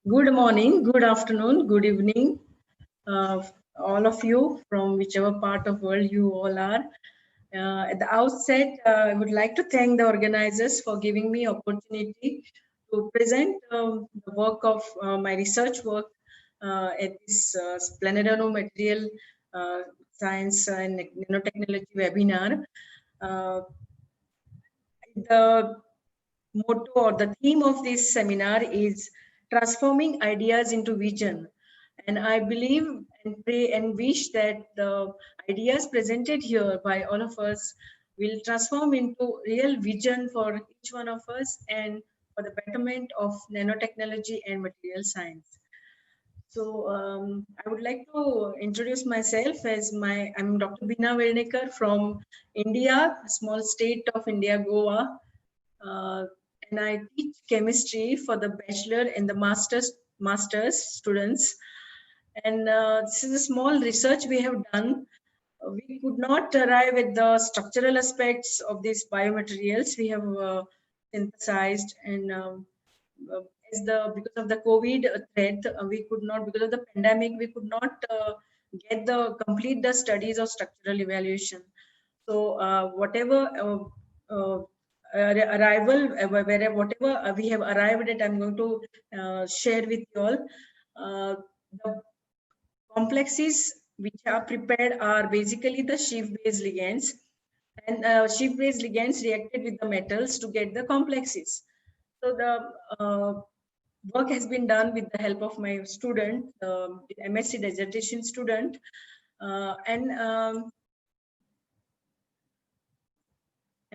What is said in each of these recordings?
Good morning, good afternoon, good evening, uh, all of you from whichever part of world you all are. At the outset, I would like to thank the organizers for giving me opportunity to present the work of my research work at this Planetano Material Science and Nanotechnology webinar. Uh, the motto or the theme of this seminar is transforming ideas into vision. And I believe and pray and wish that the ideas presented here by all of us will transform into real vision for each one of us and for the betterment of nanotechnology and material science. So I would like to introduce myself as I'm Dr. Bina Velnekar from India, small state of India, Goa. Uh, and I teach chemistry for the bachelor and the master's students. And this is a small research we have done. We could not arrive at the structural aspects of these biomaterials we have synthesized, and uh, because of the COVID threat, we could not, because of the pandemic, we could not complete the studies of structural evaluation. So whatever uh, arrival, whatever we have arrived at, I'm going to share with you all. The complexes which are prepared are basically the Schiff-based ligands, and Schiff-based ligands reacted with the metals to get the complexes. So the work has been done with the help of my student, MSc dissertation student, and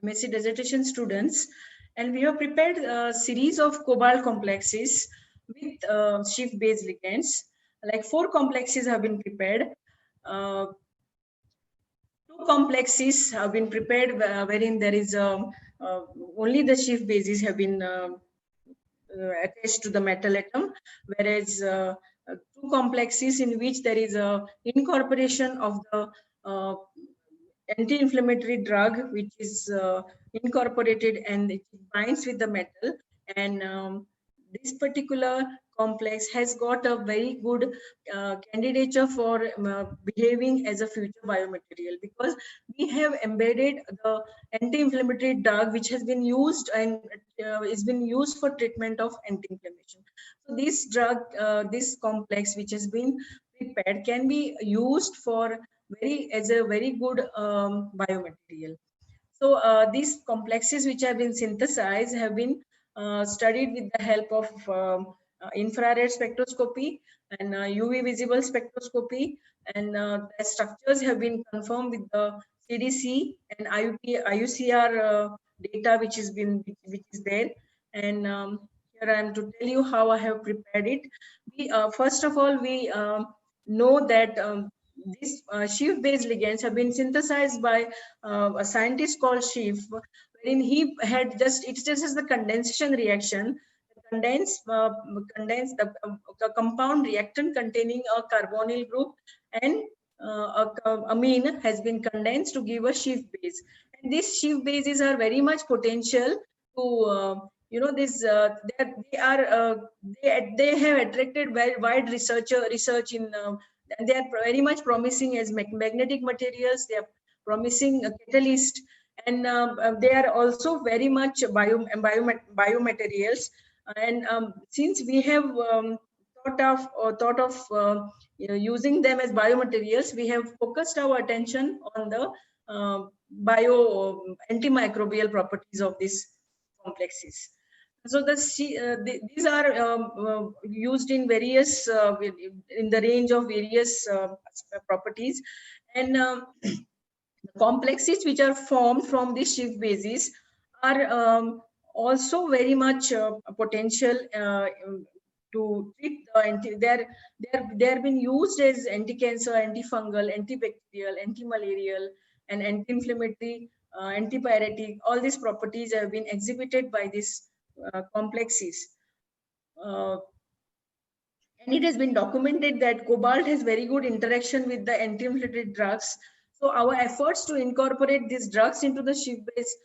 MSc dissertation students, and we have prepared a series of cobalt complexes with Schiff-based ligands. Like 4 complexes have been prepared. 2 complexes have been prepared wherein there is only the Schiff bases have been attached to the metal atom, whereas 2 complexes in which there is a incorporation of the uh, anti-inflammatory drug which is incorporated and it binds with the metal, and this particular complex has got a very good candidature for behaving as a future biomaterial, because we have embedded the anti-inflammatory drug which has been used and is been used for treatment of anti-inflammation. So this drug, this complex which has been prepared, can be used for as a very good biomaterial. So these complexes which have been synthesized have been studied with the help of infrared spectroscopy and UV visible spectroscopy, and the structures have been confirmed with the CDC and IUCR data which is there. And here I am to tell you how I have prepared it. We first of all, we know that these Schiff-based ligands have been synthesized by a scientist called Schiff, wherein he had it's just as the condensation reaction. Condense the compound reactant containing a carbonyl group and amine has been condensed to give a Schiff base. And these Schiff bases are very much potential to this they have attracted wide research in and they are very much promising as magnetic materials. They are promising a catalyst, and they are also very much biomaterials. And since we have thought of using them as biomaterials, we have focused our attention on the antimicrobial properties of these complexes. So these are used in various in the range of various properties, and the complexes which are formed from these Schiff bases are also very much potential to treat they're been used as anti-cancer, antifungal, antibacterial, anti-malarial, and anti-inflammatory, antipyretic. All these properties have been exhibited by these complexes. And it has been documented that cobalt has very good interaction with the anti-inflammatory drugs. So our efforts to incorporate these drugs into the Schiff-based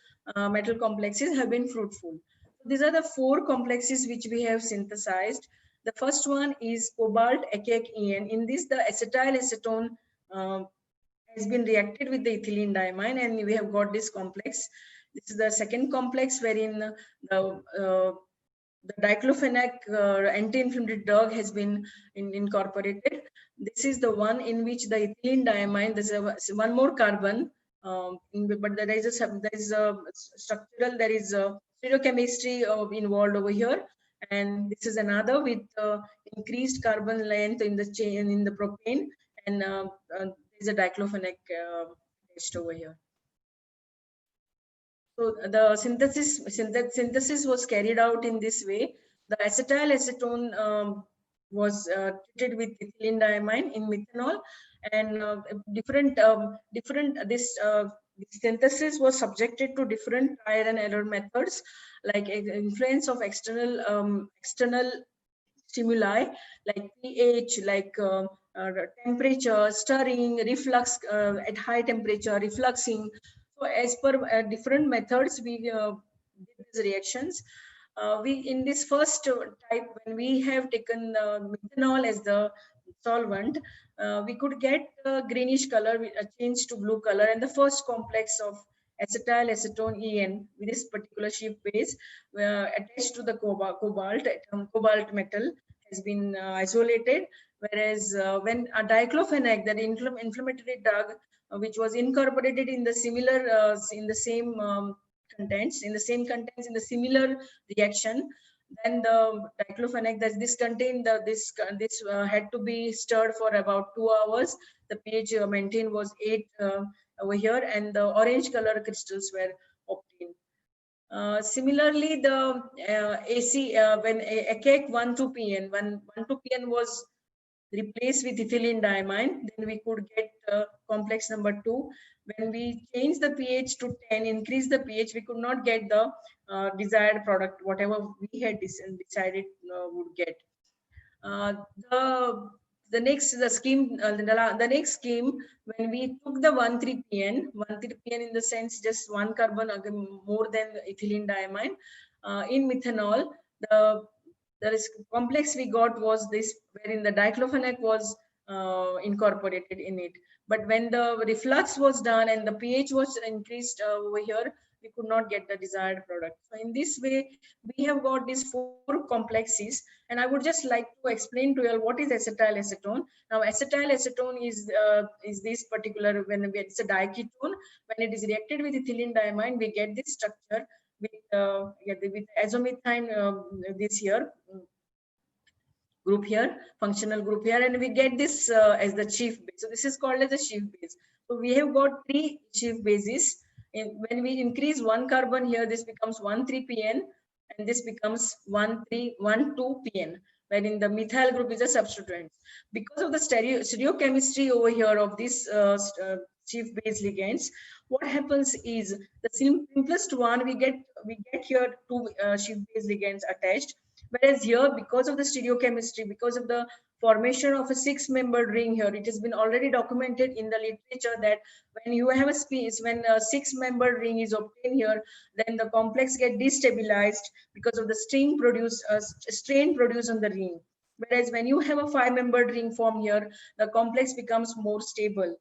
metal complexes have been fruitful. So these are the 4 complexes which we have synthesized. The first one is cobalt ECAC-EN. In this, the acetyl acetone has been reacted with the ethylene diamine, and we have got this complex. This is the second complex wherein the diclofenac anti-inflammatory drug has been incorporated. This is the one in which the ethylene diamine, there's one more carbon, but there is a structural, there is a stereochemistry involved over here, and this is another with increased carbon length in the chain in the propane, and there's a diclofenac test over here. So the synthesis was carried out in this way. The acetyl acetone was treated with ethylene diamine in methanol, and this synthesis was subjected to different trial and error methods, like influence of external stimuli like pH, like temperature, stirring, reflux at high temperature, refluxing. So as per different methods, we did these reactions. We in this first type, when we have taken methanol as the solvent, we could get a greenish color, change to blue color, and the first complex of acetyl acetone EN with this particular Schiff base attached to the cobalt metal has been isolated, whereas when a diclofenac, that inflammatory drug, which was incorporated in the similar in the same contents in the similar reaction, then the diclofenac, that this contained this had to be stirred for about 2 hours. The pH maintained was 8 over here, and the orange color crystals were obtained. Similarly, the AC when ECAC 1,2-PN, when 1,2-PN was replaced with ethylene diamine, then we could get complex number 2. When we change the pH to 10, increase the pH, we could not get the desired product, whatever we had decided would get. The next scheme, when we took the 1,3-PN in the sense just one carbon more than the ethylene diamine in methanol, the complex we got was this, wherein the diclofenac was incorporated in it. But when the reflux was done and the pH was increased over here, we could not get the desired product. So in this way, we have got these 4 complexes, and I would just like to explain to you all what is acetyl acetone. Now, acetyl acetone is this particular, when it's a diketone, when it is reacted with ethylene diamine, we get this structure with azomethine this here group here, functional group here, and we get this as the Schiff base. So this is called as the Schiff base. So we have got 3 Schiff bases. When we increase 1 carbon here, this becomes 1,3-PN, and this becomes 1,2-PN, wherein the methyl group is a substituent. Because of the stereochemistry over here of this Schiff base ligands, what happens is the simplest one, we get here 2 Schiff base ligands attached. Whereas here, because of the stereochemistry, because of the formation of a 6-membered ring here, it has been already documented in the literature that when you have a space, when a 6-membered ring is obtained here, then the complex get destabilized because of the strain produced on the ring. Whereas when you have a 5-membered ring formed here, the complex becomes more stable.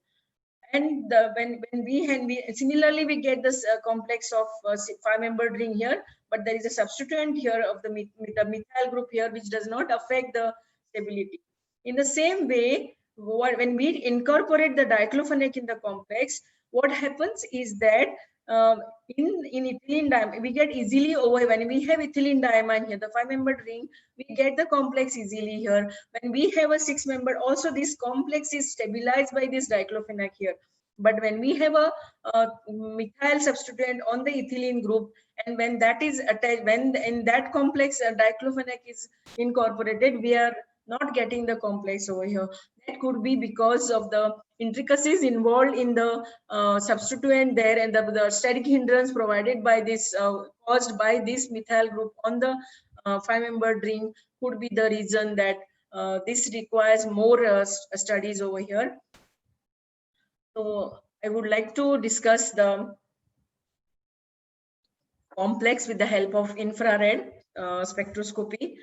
And when we similarly we get this complex of 5-membered ring here, but there is a substituent here of the methyl group here, which does not affect the stability. In the same way, when we incorporate the diclofenac in the complex, what happens is that in ethylene diamine, we get easily over, when we have ethylene diamine here, the 5-membered ring, we get the complex easily here. When we have a 6-membered, also this complex is stabilized by this diclofenac here. But when we have a methyl substituent on the ethylene group, and when that is attached, when in that complex diclofenac is incorporated, we are not getting the complex over here. That could be because of the intricacies involved in the substituent there, and the steric hindrance provided by this, caused by this methyl group on the 5-membered ring, could be the reason that this requires more studies over here. So I would like to discuss the complex with the help of infrared spectroscopy.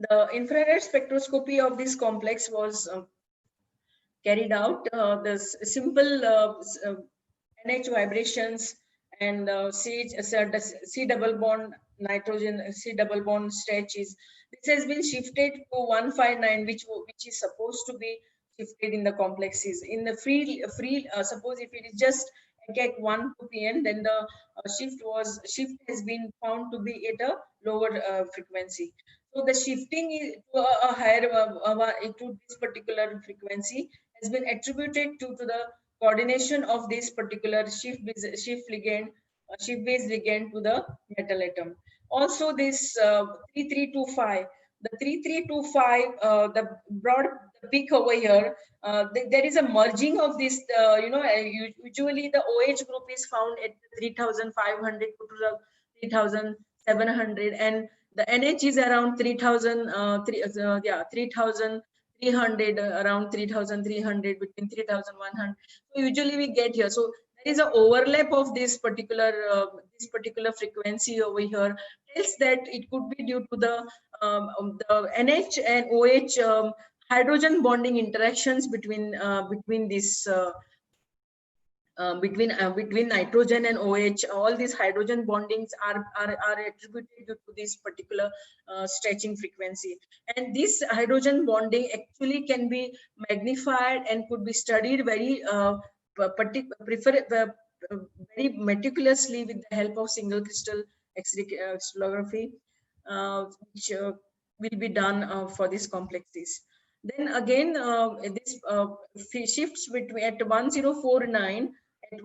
The infrared spectroscopy of this complex was carried out. The simple NH vibrations and C double bond nitrogen, C double bond stretch is, this has been shifted to 159, which is supposed to be shifted in the complexes. In the free suppose if it is just at 1 to pn, then the shift has been found to be at a lower frequency. So the shifting is to a higher to this particular frequency has been attributed to the coordination of this particular shift base ligand to the metal atom. Also this 3325, the 3325, the broad peak over here, there is a merging of this, usually the OH group is found at 3500 to the 3700, and the NH is around 3300, around 3300, between 3100. So usually we get here. So there is an overlap of this particular frequency over here. Tells that it could be due to the NH and OH hydrogen bonding interactions between this. Between nitrogen and OH, all these hydrogen bondings are attributed to this particular stretching frequency. And this hydrogen bonding actually can be magnified and could be studied very very meticulously with the help of single crystal X-ray crystallography, which will be done for these complexes. Then again, this shifts between at 1049 and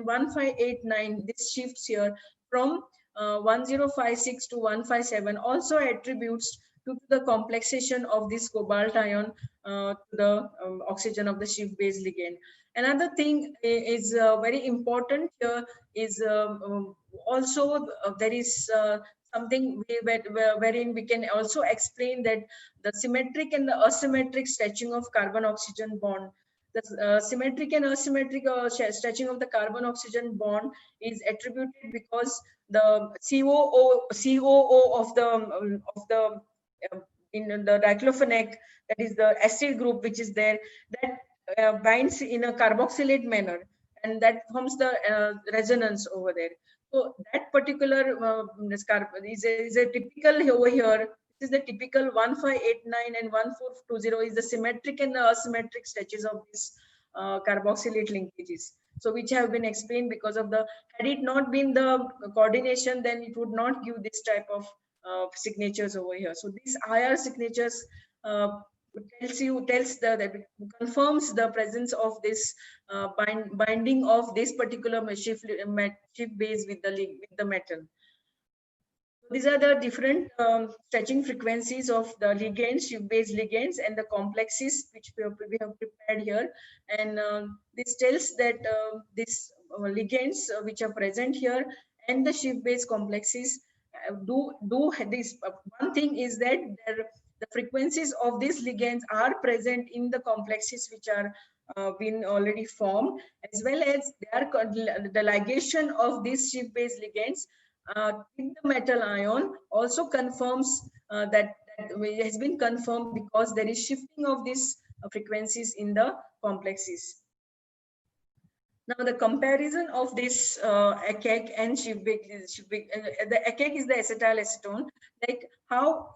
1589, this shifts here from 1056 to 157 also attributes to the complexation of this cobalt ion to the oxygen of the shift base ligand. Another thing is very important here is also there is something wherein we can also explain that the symmetric and the asymmetric stretching of carbon oxygen bond. The symmetric and asymmetric stretching of the carbon oxygen bond is attributed because the COO of the in the diclofenac, that is the acyl group which is there, that binds in a carboxylate manner, and that forms the resonance over there. So that particular is a typical over here. This is the typical 1589 and 1420 is the symmetric and the asymmetric stretches of this carboxylate linkages. So which have been explained because of the, had it not been the coordination, then it would not give this type of signatures over here. So these IR signatures confirms the presence of this binding of this particular shift base with the metal. These are the different stretching frequencies of the ligands, shift base ligands, and the complexes which we have prepared here. And this tells that these ligands which are present here and the shift base complexes do this. One thing is that the frequencies of these ligands are present in the complexes which are been already formed, as well as the ligation of these shift base ligands in the metal ion also confirms that has been confirmed because there is shifting of these frequencies in the complexes. Now the comparison of this ECAC and the ECAC is the acetyl acetone. Like how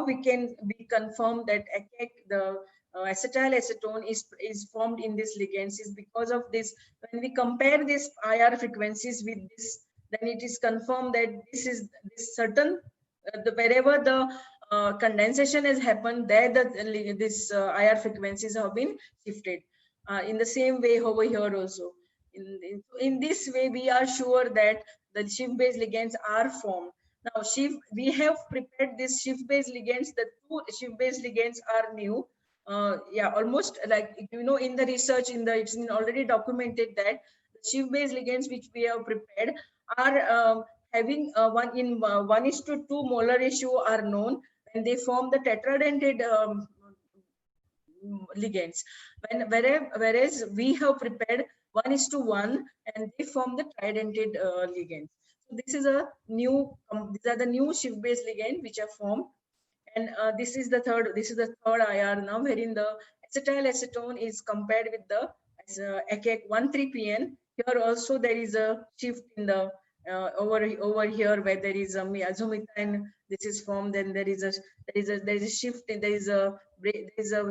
we can be confirmed that ECAC, the acetyl acetone is formed in these ligands is because of this. When we compare these IR frequencies with this, then it is confirmed that this certain wherever the condensation has happened, there this IR frequencies have been shifted. In the same way over here also. In this way, we are sure that the shift base ligands are formed. Now, we have prepared this shift base ligands. The two shift base ligands are new. Yeah, almost like in the research, it's been already documented that the shift base ligands which we have prepared are having 1:2 molar ratio are known, and they form the tetradentate ligands. Whereas we have prepared 1:1, and they form the tridentate ligands. So this is a new, these are the new shift-based ligand which are formed. And this is the third IR now, wherein the acetylacetone is compared with the ACAC13PN. Here also there is a shift in the over here where there is a azomethane. This is formed. Then there is a shift. There is a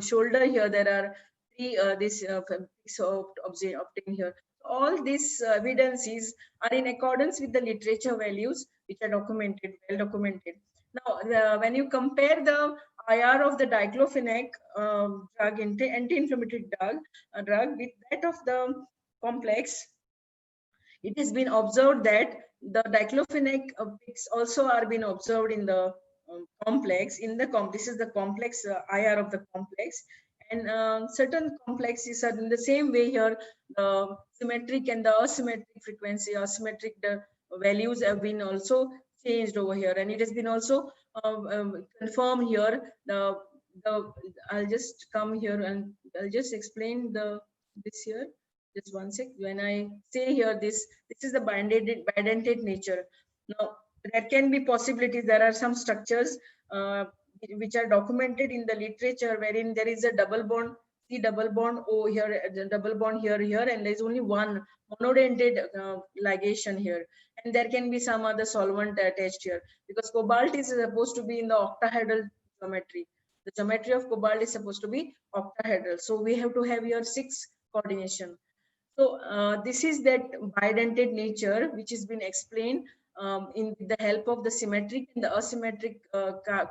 shoulder here. There are three obtained here. All these evidences are in accordance with the literature values which are well documented. Now, when you compare the IR of the diclofenac drug, anti-inflammatory drug with that of the complex, it has been observed that the diclofenac peaks also are being observed in the complex. This is the complex IR of the complex, and certain complexes are in the same way here. The symmetric and the asymmetric frequency, the values have been also changed over here, and it has been also confirmed here. I'll just come here and I'll just explain this here. Just one sec. When I say here this is the bidentate nature. Now there can be possibilities. There are some structures which are documented in the literature wherein there is a double bond, C double bond O here, double bond here, and there is only one monodentate ligation here. And there can be some other solvent attached here, because cobalt is supposed to be in the octahedral geometry. The geometry of cobalt is supposed to be octahedral. So we have to have here 6 coordination. So this is that bidentate nature which has been explained in the help of the symmetric and the asymmetric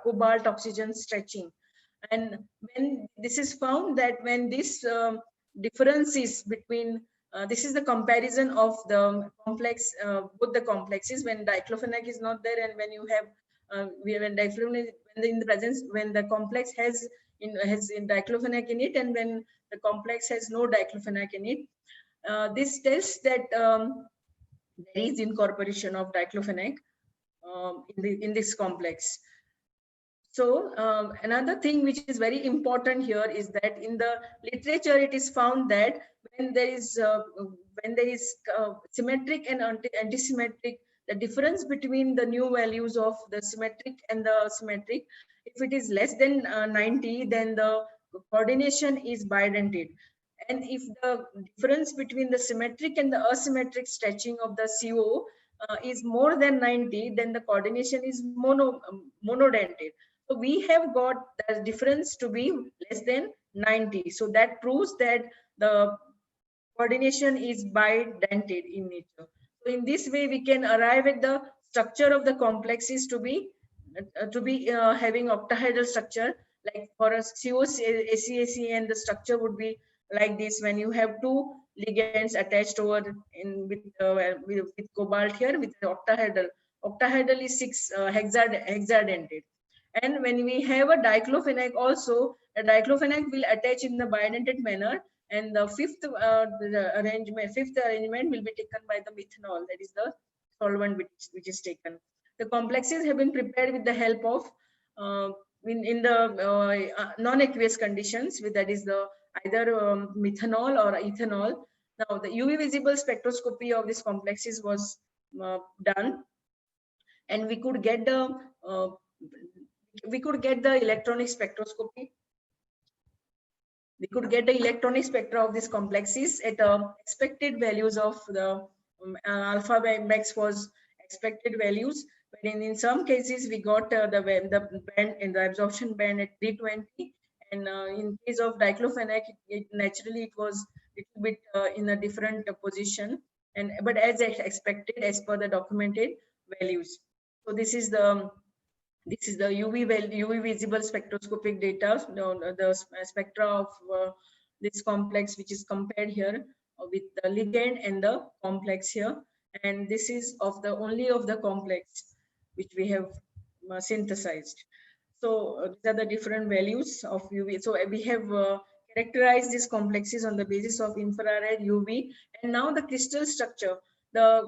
cobalt oxygen stretching. And when this is found that when this difference is between this is the comparison of the complex, both the complexes when diclofenac is not there, and when you have when diclofenac in the presence, when the complex has diclofenac in it, and when the complex has no diclofenac in it. This tells that there is incorporation of diclofenac in this complex. So another thing which is very important here is that in the literature it is found that when there is symmetric and antisymmetric, the difference between the new values of the symmetric and the symmetric, if it is less than 90, then the coordination is bidentate. And if the difference between the symmetric and the asymmetric stretching of the CO is more than 90, then the coordination is monodentate. So we have got the difference to be less than 90. So that proves that the coordination is bidentate in nature. So in this way, we can arrive at the structure of the complexes to be having octahedral structure. Like for a COACAC, and the structure would be like this when you have 2 ligands attached over with cobalt here with the octahedral. Octahedral is 6 hexadentate. And when we have a diclofenac also, a diclofenac will attach in the bidentate manner, and the fifth arrangement will be taken by the methanol, that is the solvent which is taken. The complexes have been prepared with the help of in the non-aqueous conditions, that is the either methanol or ethanol. Now the UV visible spectroscopy of these complexes was done, and we could get the electronic spectroscopy. We could get the electronic spectra of these complexes at expected values of the alpha max was expected values. But in some cases we got the band in the absorption band at 320, and in case of diclofenac, naturally it was a little bit in a different position, and but as expected as per the documented values. So this is the UV visible spectroscopic data, the spectra of this complex, which is compared here with the ligand and the complex here. And this is only of the complex which we have synthesized. So these are the different values of UV. So we have characterized these complexes on the basis of infrared, UV, and now the crystal structure. The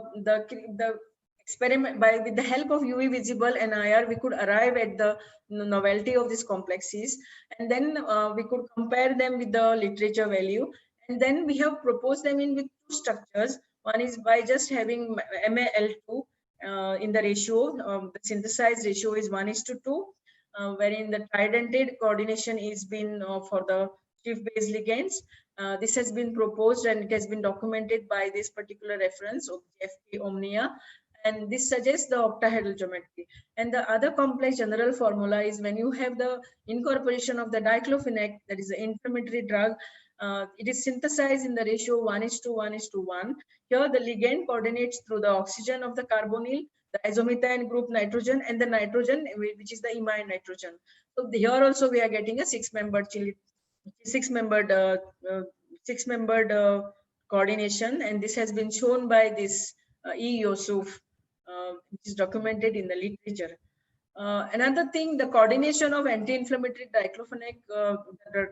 experiment with the help of UV visible and IR, we could arrive at the novelty of these complexes, and then we could compare them with the literature value, and then we have proposed them in with 2 structures. One is by just having MaL2, in the ratio. The synthesized ratio is 1:2, wherein the tridentate coordination is been for the Schiff-based ligands. This has been proposed and it has been documented by this particular reference of FP Omnia, and this suggests the octahedral geometry. And the other complex general formula is when you have the incorporation of the diclofenac, that is the inflammatory drug, it is synthesized in the ratio 1:1:1. Here the ligand coordinates through the oxygen of the carbonyl, the isomethane group nitrogen, and the nitrogen, which is the imine nitrogen. So here also we are getting a six-membered coordination, and this has been shown by this E. Yusuf, which is documented in the literature. Another thing, the coordination of anti-inflammatory diclofenac, the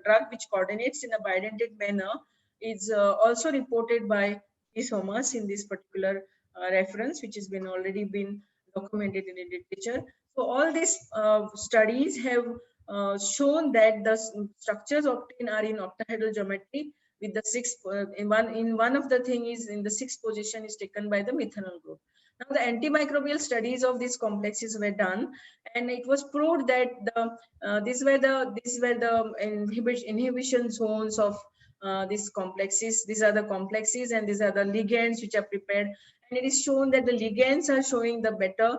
drug which coordinates in a bidentate manner, is also reported by Thomas in this particular reference, which has been already been documented in the literature. So all these studies have shown that the structures obtained are in octahedral geometry with the sixth in one of the thing is in the sixth position is taken by the methanol group. Now the antimicrobial studies of these complexes were done, and it was proved that these were the inhibition zones of these complexes. These are the complexes and these are the ligands which are prepared, and it is shown that the ligands are showing the better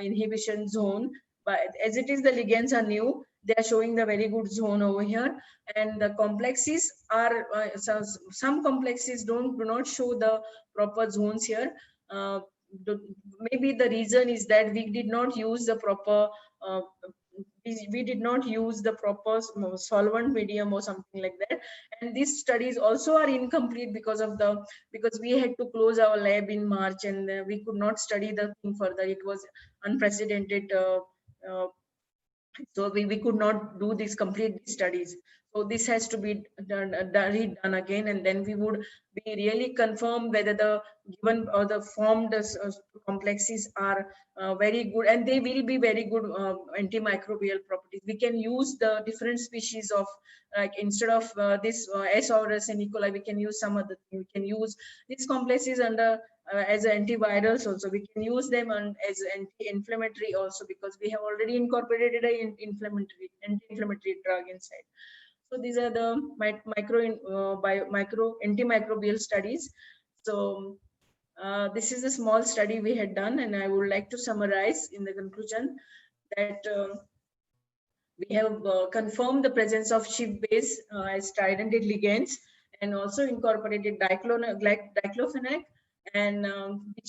inhibition zone. But as it is, the ligands are new, they are showing the very good zone over here, and the complexes are some complexes do not show the proper zones here. Maybe the reason is that we did not use the proper we did not use the proper solvent medium or something like that, and these studies also are incomplete because we had to close our lab in March, and we could not study the thing further. It was unprecedented, so we could not do these complete studies. So this has to be redone again, and then we would be really confirm whether the given or the formed complexes are very good, and they will be very good antimicrobial properties. We can use the different species of, like instead of this S. aureus and E. coli, we can use some other thing. We can use these complexes under as antivirals also. We can use them as anti-inflammatory also, because we have already incorporated an anti-inflammatory drug inside. So these are the micro antimicrobial studies. So this is a small study we had done, and I would like to summarize in the conclusion that we have confirmed the presence of Schiff-base as tridentate ligands, and also incorporated diclofenac, and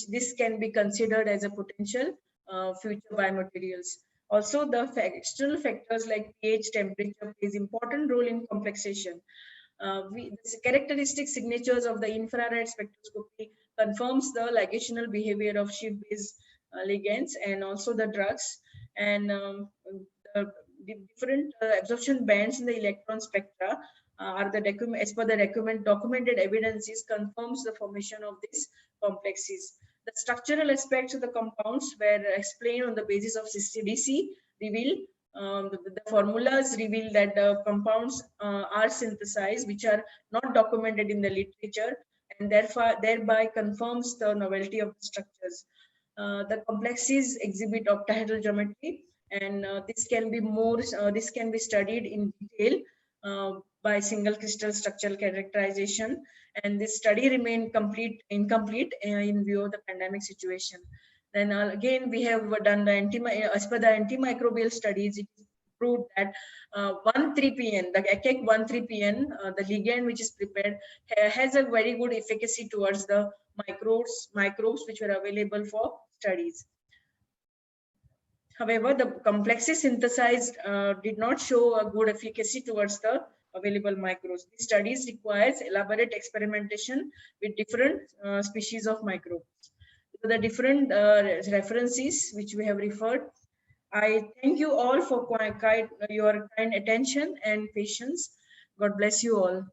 this can be considered as a potential future biomaterials. Also, the external factors like pH, temperature plays important role in complexation. The characteristic signatures of the infrared spectroscopy confirms the ligational behavior of Schiff-base ligands and also the drugs, and the different absorption bands in the electron spectra are the as per the documented evidences confirms the formation of these complexes. The structural aspects of the compounds were explained on the basis of CDC reveal. The formulas reveal that the compounds are synthesized, which are not documented in the literature, and thereby confirms the novelty of the structures. The complexes exhibit octahedral geometry, and this can be studied in detail by single crystal structural characterization, and this study remained incomplete in view of the pandemic situation. Then again, we have done the as per the antimicrobial studies, it is proved that 1,3-PN, the ECEC 1,3-PN, the ligand which is prepared, has a very good efficacy towards the microbes which were available for studies. However, the complexes synthesized did not show a good efficacy towards the available microbes. These studies requires elaborate experimentation with different species of microbes. So the different references which we have referred. I thank you all for your kind attention and patience. God bless you all.